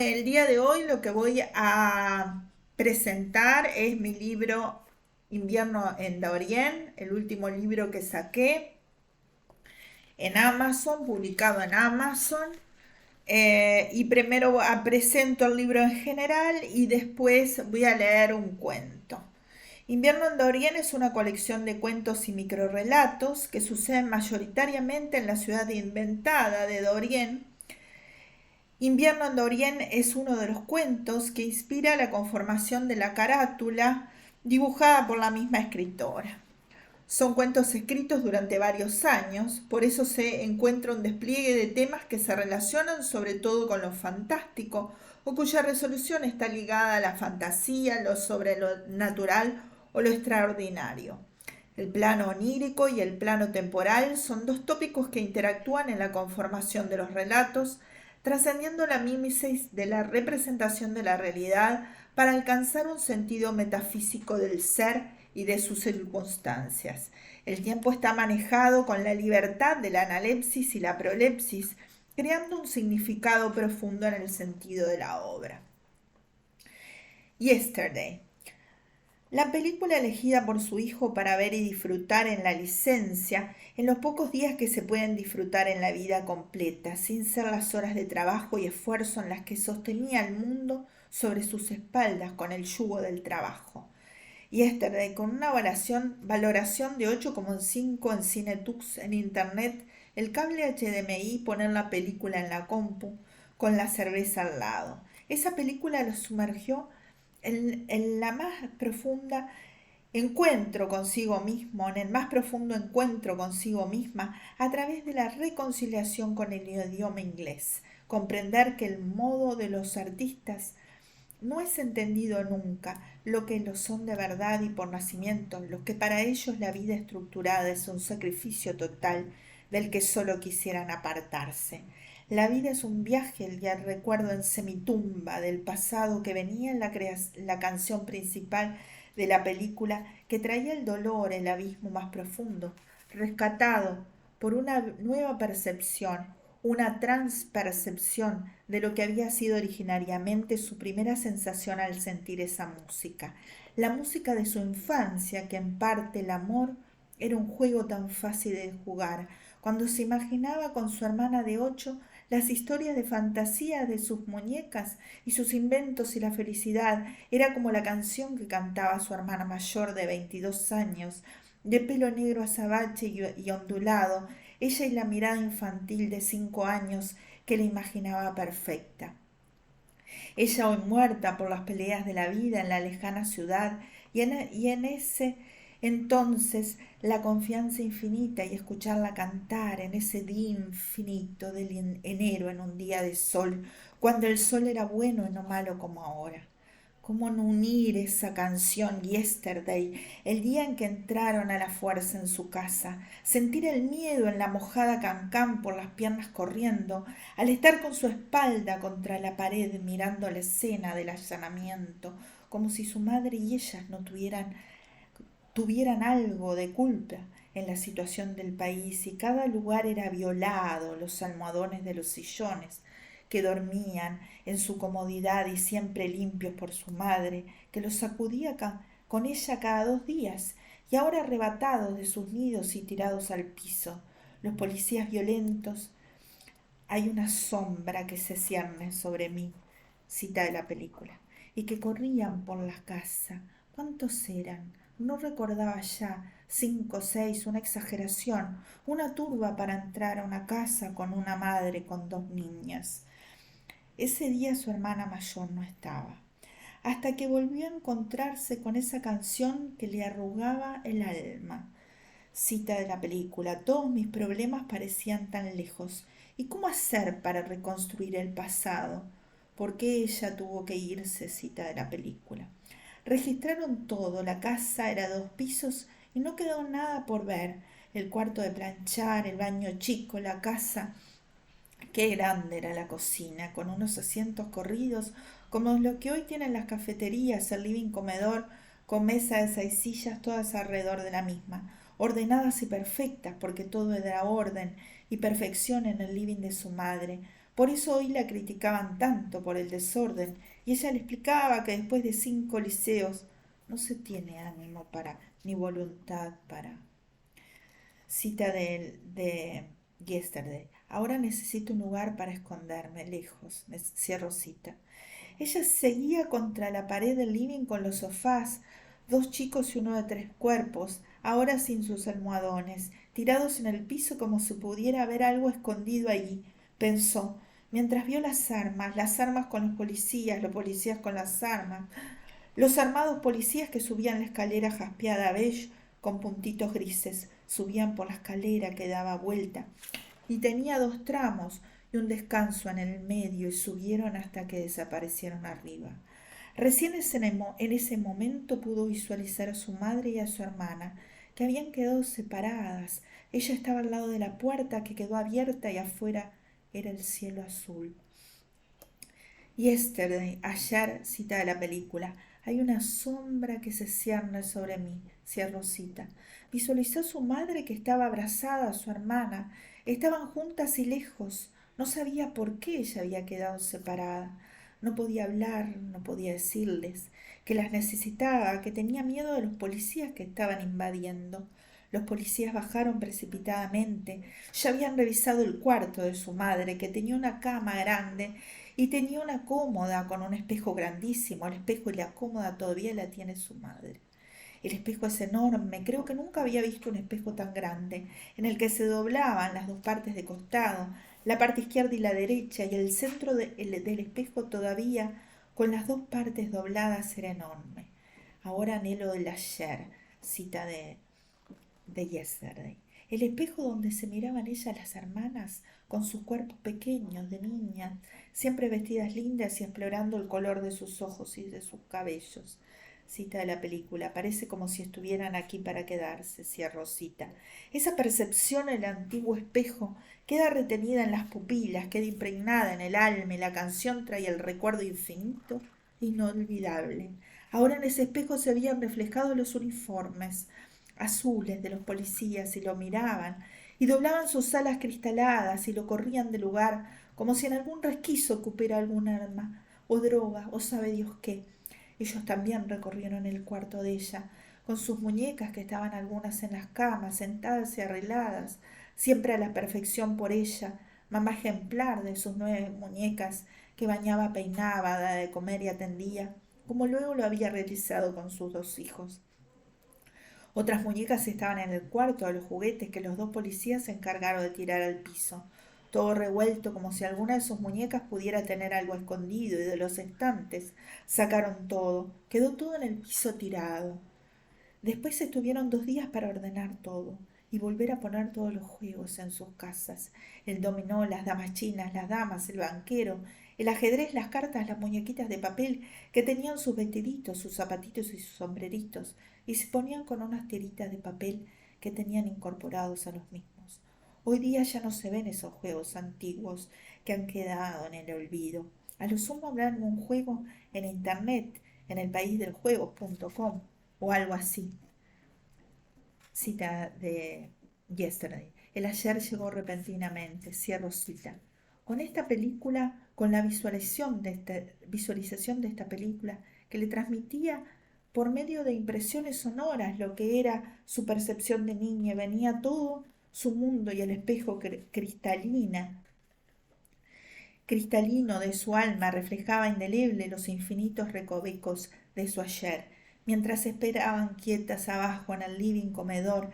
El día de hoy lo que voy a presentar es mi libro Invierno en Dorian, el último libro que saqué en Amazon, publicado en Amazon. Y primero presento el libro en general y después voy a leer un cuento. Invierno en Dorian es una colección de cuentos y microrrelatos que suceden mayoritariamente en la ciudad inventada de Dorian. Invierno en Dorian es uno de los cuentos que inspira la conformación de la carátula dibujada por la misma escritora. Son cuentos escritos durante varios años, por eso se encuentra un despliegue de temas que se relacionan sobre todo con lo fantástico o cuya resolución está ligada a la fantasía, lo sobrenatural o lo extraordinario. El plano onírico y el plano temporal son dos tópicos que interactúan en la conformación de los relatos, trascendiendo la mímesis de la representación de la realidad para alcanzar un sentido metafísico del ser y de sus circunstancias. El tiempo está manejado con la libertad de la analepsis y la prolepsis, creando un significado profundo en el sentido de la obra. Yesterday. La película elegida por su hijo para ver y disfrutar en la licencia, en los pocos días que se pueden disfrutar en la vida completa, sin ser las horas de trabajo y esfuerzo en las que sostenía el mundo sobre sus espaldas con el yugo del trabajo. Yesterday, con una valoración de 8,5 en Cinetux en internet, el cable HDMI, poner la película en la compu, con la cerveza al lado. Esa película lo sumergió en la más profunda encuentro consigo mismo, en el más profundo encuentro consigo misma, a través de la reconciliación con el idioma inglés. Comprender que el modo de los artistas no es entendido nunca lo que lo son de verdad y por nacimiento, lo que para ellos la vida estructurada es un sacrificio total del que solo quisieran apartarse. La vida es un viaje y el recuerdo en semitumba del pasado que venía en la canción principal de la película, que traía el dolor, el abismo más profundo, rescatado por una nueva percepción, una transpercepción de lo que había sido originariamente su primera sensación al sentir esa música. La música de su infancia, que en parte el amor era un juego tan fácil de jugar, cuando se imaginaba con su hermana de 8 las historias de fantasía de sus muñecas y sus inventos y la felicidad, era como la canción que cantaba su hermana mayor de 22 años, de pelo negro azabache y ondulado, ella y la mirada infantil de 5 años que la imaginaba perfecta. Ella hoy muerta por las peleas de la vida en la lejana ciudad y en ese entonces la confianza infinita y escucharla cantar en ese día infinito del enero en un día de sol, cuando el sol era bueno y no malo como ahora. ¿Cómo no unir esa canción Yesterday, el día en que entraron a la fuerza en su casa, sentir el miedo en la mojada cancán por las piernas corriendo, al estar con su espalda contra la pared mirando la escena del allanamiento, como si su madre y ellas no tuvieran algo de culpa en la situación del país y cada lugar era violado, los almohadones de los sillones que dormían en su comodidad y siempre limpios por su madre, que los sacudía con ella cada 2 días, y ahora arrebatados de sus nidos y tirados al piso, los policías violentos. Hay una sombra que se cierne sobre mí, cita de la película, y que corrían por la casa. ¿Cuántos eran? No recordaba ya, 5 o 6, una exageración, una turba para entrar a una casa con una madre con 2 niñas. Ese día su hermana mayor no estaba, hasta que volvió a encontrarse con esa canción que le arrugaba el alma. Cita de la película, todos mis problemas parecían tan lejos. ¿Y cómo hacer para reconstruir el pasado? ¿Por qué ella tuvo que irse? Cita de la película. Registraron todo, la casa era 2 pisos y no quedó nada por ver. El cuarto de planchar, el baño chico, la casa. Qué grande era la cocina, con unos asientos corridos, como lo que hoy tienen las cafeterías, el living comedor, con mesa de 6 sillas, todas alrededor de la misma, ordenadas y perfectas, porque todo era orden y perfección en el living de su madre, Por eso hoy la criticaban tanto por el desorden, y ella le explicaba que después de 5 liceos no se tiene ánimo para, ni voluntad para. Cita de Yesterday. Ahora necesito un lugar para esconderme, lejos. Me cierro cita. Ella seguía contra la pared del living con los sofás, 2 chicos y uno de 3 cuerpos, ahora sin sus almohadones, tirados en el piso como si pudiera haber algo escondido allí, pensó, mientras vio las armas con los policías con las armas, los armados policías que subían la escalera jaspeada beige con puntitos grises, subían por la escalera que daba vuelta y tenía 2 tramos y un descanso en el medio y subieron hasta que desaparecieron arriba. Recién en ese momento pudo visualizar a su madre y a su hermana, que habían quedado separadas. Ella estaba al lado de la puerta que quedó abierta y afuera era el cielo azul. Yesterday, ayer, cita de la película, hay una sombra que se cierne sobre mí, cierro cita. Visualizó a su madre que estaba abrazada a su hermana. Estaban juntas y lejos. No sabía por qué ella había quedado separada. No podía hablar, no podía decirles que las necesitaba, que tenía miedo de los policías que estaban invadiendo. Los policías bajaron precipitadamente. Ya habían revisado el cuarto de su madre, que tenía una cama grande y tenía una cómoda con un espejo grandísimo. El espejo y la cómoda todavía la tiene su madre. El espejo es enorme, creo que nunca había visto un espejo tan grande, en el que se doblaban las 2 partes de costado, la parte izquierda y la derecha, y el centro del espejo todavía, con las 2 partes dobladas, era enorme. Ahora anhelo el ayer, cita de Yesterday. El espejo donde se miraban ellas las hermanas, con sus cuerpos pequeños de niñas, siempre vestidas lindas y explorando el color de sus ojos y de sus cabellos. Cita de la película, parece como si estuvieran aquí para quedarse, cierro cita. Esa percepción en el antiguo espejo queda retenida en las pupilas, queda impregnada en el alma y la canción trae el recuerdo infinito e inolvidable. Ahora en ese espejo se habían reflejado los uniformes azules de los policías y lo miraban y doblaban sus alas cristaladas y lo corrían del lugar como si en algún resquicio cupiera algún arma o droga o sabe Dios qué. Ellos también recorrieron el cuarto de ella, con sus muñecas que estaban algunas en las camas, sentadas y arregladas, siempre a la perfección por ella, mamá ejemplar de sus 9 muñecas, que bañaba, peinaba, daba de comer y atendía, como luego lo había realizado con sus 2 hijos. Otras muñecas estaban en el cuarto de los juguetes que los 2 policías se encargaron de tirar al piso. Todo revuelto como si alguna de sus muñecas pudiera tener algo escondido y de los estantes sacaron todo. Quedó todo en el piso tirado. Después estuvieron 2 días para ordenar todo y volver a poner todos los juegos en sus casas. El dominó, las damas chinas, las damas, el banquero, el ajedrez, las cartas, las muñequitas de papel que tenían sus vestiditos, sus zapatitos y sus sombreritos y se ponían con unas tiritas de papel que tenían incorporados a los mismos. Hoy día ya no se ven esos juegos antiguos que han quedado en el olvido. A lo sumo habrán un juego en internet, en el paísdeljuegos.com o algo así. Cita de Yesterday. El ayer llegó repentinamente, cierro cita. Con esta película, con la visualización de esta película, que le transmitía por medio de impresiones sonoras lo que era su percepción de niña, venía todo su mundo y el espejo cristalino de su alma reflejaba indeleble los infinitos recovecos de su ayer. Mientras esperaban quietas abajo en el living comedor,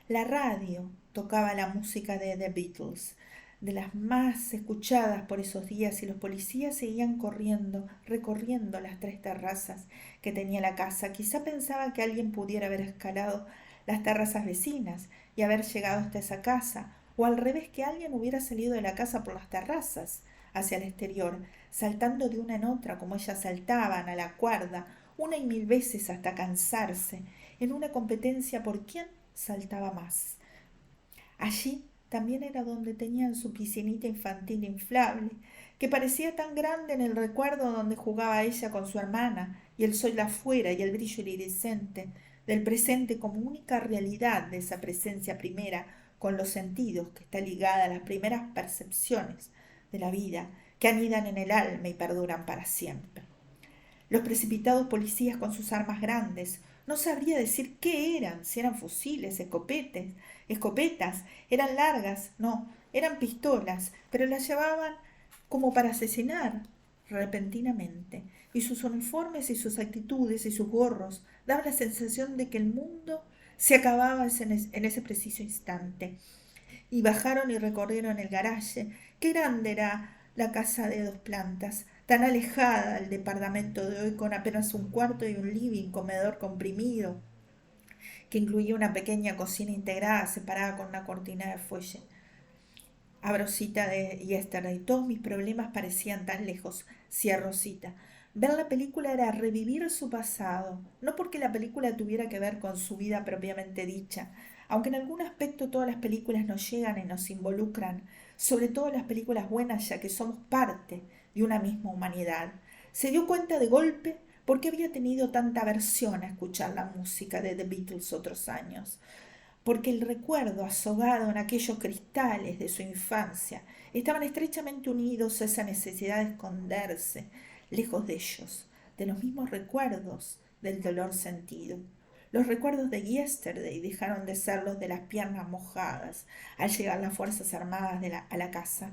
la radio tocaba la música de The Beatles, de las más escuchadas por esos días, y los policías seguían corriendo, recorriendo las 3 terrazas que tenía la casa. Quizá pensaba que alguien pudiera haber escalado las terrazas vecinas y haber llegado hasta esa casa, o al revés, que alguien hubiera salido de la casa por las terrazas hacia el exterior, saltando de una en otra como ellas saltaban a la cuerda, 1 y 1000 veces hasta cansarse, en una competencia por quién saltaba más. Allí también era donde tenían su piscinita infantil inflable, que parecía tan grande en el recuerdo donde jugaba ella con su hermana, y el sol afuera y el brillo iridiscente del presente como única realidad de esa presencia primera con los sentidos que está ligada a las primeras percepciones de la vida, que anidan en el alma y perduran para siempre. Los precipitados policías con sus armas grandes, no sabría decir qué eran, si eran fusiles, escopetas, eran largas, no, eran pistolas, pero las llevaban como para asesinar repentinamente, y sus uniformes y sus actitudes y sus gorros daban la sensación de que el mundo se acababa en ese preciso instante. Y bajaron y recorrieron el garaje. Qué grande era la casa de 2 plantas, tan alejada del departamento de hoy, con apenas un cuarto y un living, comedor comprimido, que incluía una pequeña cocina integrada separada con una cortina de fuelle. Abro cita de Yesterday. Todos mis problemas parecían tan lejos. Cierro cita. Ver la película era revivir su pasado, no porque la película tuviera que ver con su vida propiamente dicha, aunque en algún aspecto todas las películas nos llegan y nos involucran, sobre todo las películas buenas, ya que somos parte de una misma humanidad. Se dio cuenta de golpe por qué había tenido tanta aversión a escuchar la música de The Beatles otros años, porque el recuerdo azogado en aquellos cristales de su infancia estaban estrechamente unidos a esa necesidad de esconderse lejos de ellos, de los mismos recuerdos del dolor sentido. Los recuerdos de Yesterday dejaron de ser los de las piernas mojadas al llegar las Fuerzas Armadas a la casa,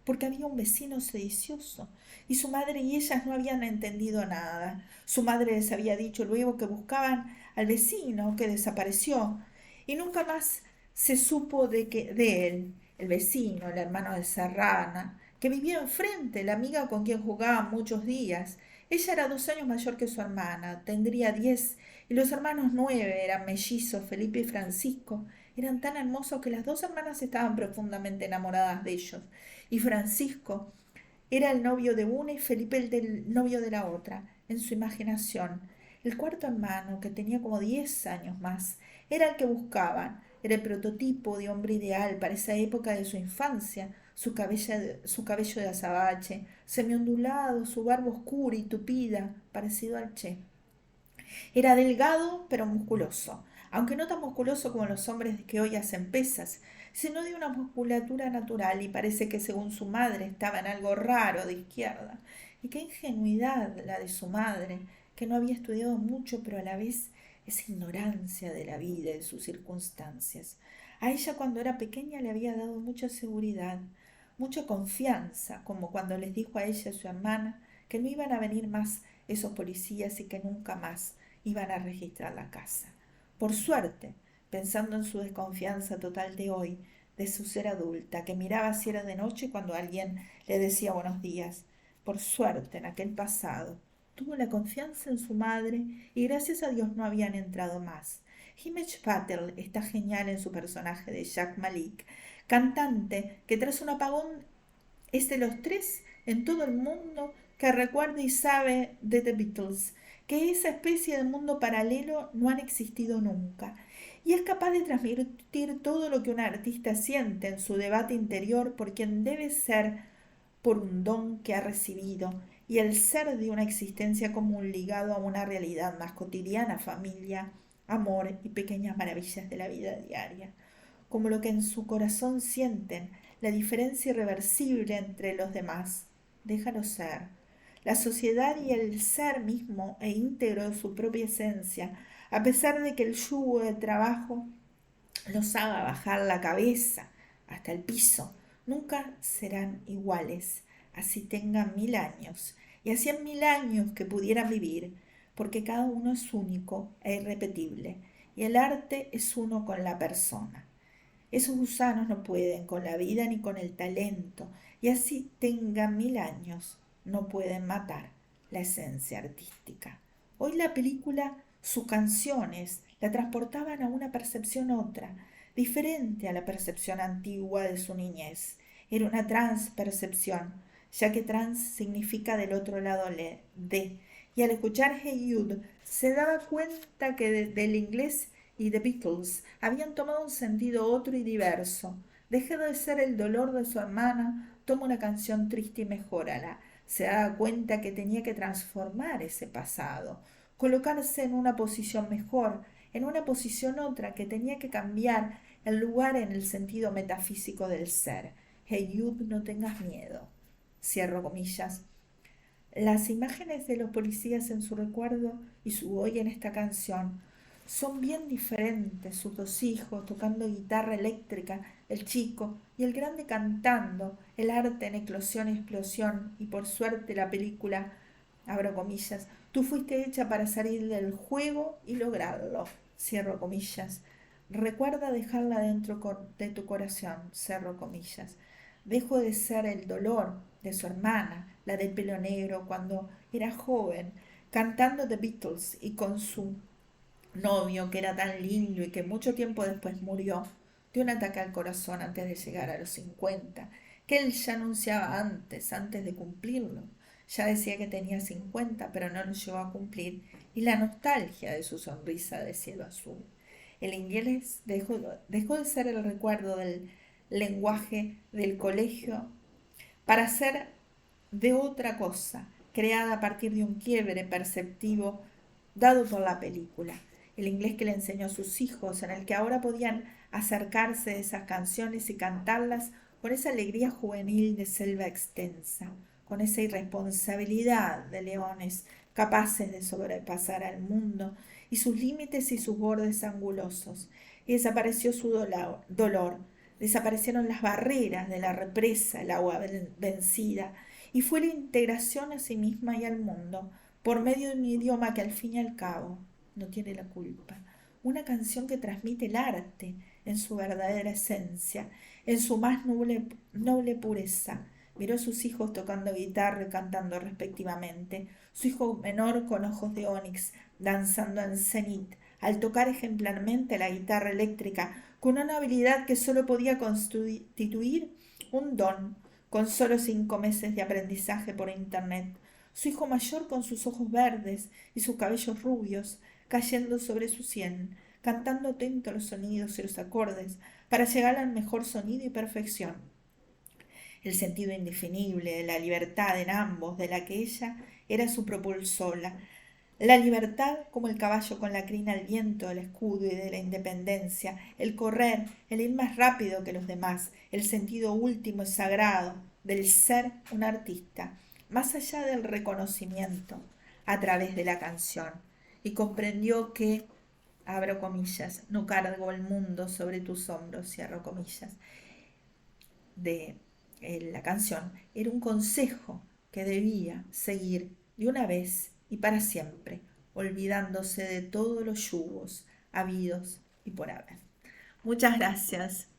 porque había un vecino sedicioso y su madre y ellas no habían entendido nada. Su madre les había dicho luego que buscaban al vecino que desapareció y nunca más se supo de él, el vecino, el hermano de Serrana, que vivía enfrente, la amiga con quien jugaban muchos días. Ella era 2 años mayor que su hermana, tendría 10, y los hermanos 9 eran mellizos, Felipe y Francisco. Eran tan hermosos que las 2 hermanas estaban profundamente enamoradas de ellos. Y Francisco era el novio de una y Felipe el del novio de la otra, en su imaginación. El cuarto hermano, que tenía como 10 años más, era el que buscaban. Era el prototipo de hombre ideal para esa época de su infancia. Su cabello de azabache, semiondulado, su barba oscura y tupida, parecido al Che. Era delgado pero musculoso, aunque no tan musculoso como los hombres que hoy hacen pesas, sino de una musculatura natural, y parece que según su madre estaba en algo raro de izquierda. Y qué ingenuidad la de su madre, que no había estudiado mucho, pero a la vez esa ignorancia de la vida y de sus circunstancias. A ella cuando era pequeña le había dado mucha seguridad, mucha confianza, como cuando les dijo a ella y a su hermana que no iban a venir más esos policías y que nunca más iban a registrar la casa. Por suerte, pensando en su desconfianza total de hoy, de su ser adulta, que miraba si era de noche cuando alguien le decía buenos días, por suerte en aquel pasado, tuvo la confianza en su madre y gracias a Dios no habían entrado más. Himesh Patel está genial en su personaje de Jack Malik, cantante que tras un apagón es de los 3 en todo el mundo que recuerda y sabe de The Beatles, que esa especie de mundo paralelo no han existido nunca, y es capaz de transmitir todo lo que un artista siente en su debate interior por quien debe ser, por un don que ha recibido, y el ser de una existencia común ligado a una realidad más cotidiana, familia, amor y pequeñas maravillas de la vida diaria, como lo que en su corazón sienten, la diferencia irreversible entre los demás. Déjalo ser. La sociedad y el ser mismo e íntegro de su propia esencia, a pesar de que el yugo de trabajo los haga bajar la cabeza hasta el piso, nunca serán iguales, así tengan 1000 años, y hacían 1000 años que pudieran vivir, porque cada uno es único e irrepetible, y el arte es uno con la persona. Esos gusanos no pueden con la vida ni con el talento, y así tengan 1000 años, no pueden matar la esencia artística. Hoy la película, sus canciones, la transportaban a una percepción otra, diferente a la percepción antigua de su niñez. Era una transpercepción, ya que trans significa del otro lado de, y al escuchar Hey Jude se daba cuenta que del inglés y The Beatles habían tomado un sentido otro y diverso. Dejó de ser el dolor de su hermana, toma una canción triste y mejórala. Se daba cuenta que tenía que transformar ese pasado, colocarse en una posición mejor, en una posición otra, que tenía que cambiar el lugar en el sentido metafísico del ser. Hey Jude, no tengas miedo. cierro comillas. Las imágenes de los policías en su recuerdo y su hoy en esta canción son bien diferentes. Sus dos hijos tocando guitarra eléctrica, el chico y el grande cantando, el arte en eclosión y explosión, y por suerte la película, abro comillas, tú fuiste hecha para salir del juego y lograrlo, cierro comillas. Recuerda dejarla dentro de tu corazón, cierro comillas. Dejó de ser el dolor de su hermana, la del pelo negro, cuando era joven, cantando The Beatles y con su novio, que era tan lindo y que mucho tiempo después murió de un ataque al corazón antes de llegar a los 50, que él ya anunciaba antes de cumplirlo. Ya decía que tenía 50, pero no lo llegó a cumplir, y la nostalgia de su sonrisa de cielo azul. El inglés dejó de ser el recuerdo del lenguaje del colegio para ser de otra cosa, creada a partir de un quiebre perceptivo dado por la película. El inglés que le enseñó a sus hijos, en el que ahora podían acercarse de esas canciones y cantarlas con esa alegría juvenil de selva extensa, con esa irresponsabilidad de leones capaces de sobrepasar al mundo y sus límites y sus bordes angulosos. Y desapareció su dolor, desaparecieron las barreras de la represa, el agua vencida, y fue la integración a sí misma y al mundo por medio de un idioma que al fin y al cabo no tiene la culpa. Una canción que transmite el arte en su verdadera esencia, en su más noble pureza. Miró a sus hijos tocando guitarra y cantando respectivamente, su hijo menor con ojos de ónix, danzando en cenit, al tocar ejemplarmente la guitarra eléctrica, con una habilidad que solo podía constituir un don, con solo 5 meses de aprendizaje por internet. Su hijo mayor con sus ojos verdes y sus cabellos rubios cayendo sobre su sien, cantando atento los sonidos y los acordes para llegar al mejor sonido y perfección. El sentido indefinible de la libertad en ambos, de la que ella era su propulsora, la libertad como el caballo con la crina al viento del escudo y de la independencia, el correr, el ir más rápido que los demás, el sentido último y sagrado del ser un artista, más allá del reconocimiento a través de la canción. Y comprendió que, abro comillas, no cargo el mundo sobre tus hombros, cierro comillas, de la canción, era un consejo que debía seguir de una vez y para siempre, olvidándose de todos los yugos habidos y por haber. Muchas gracias.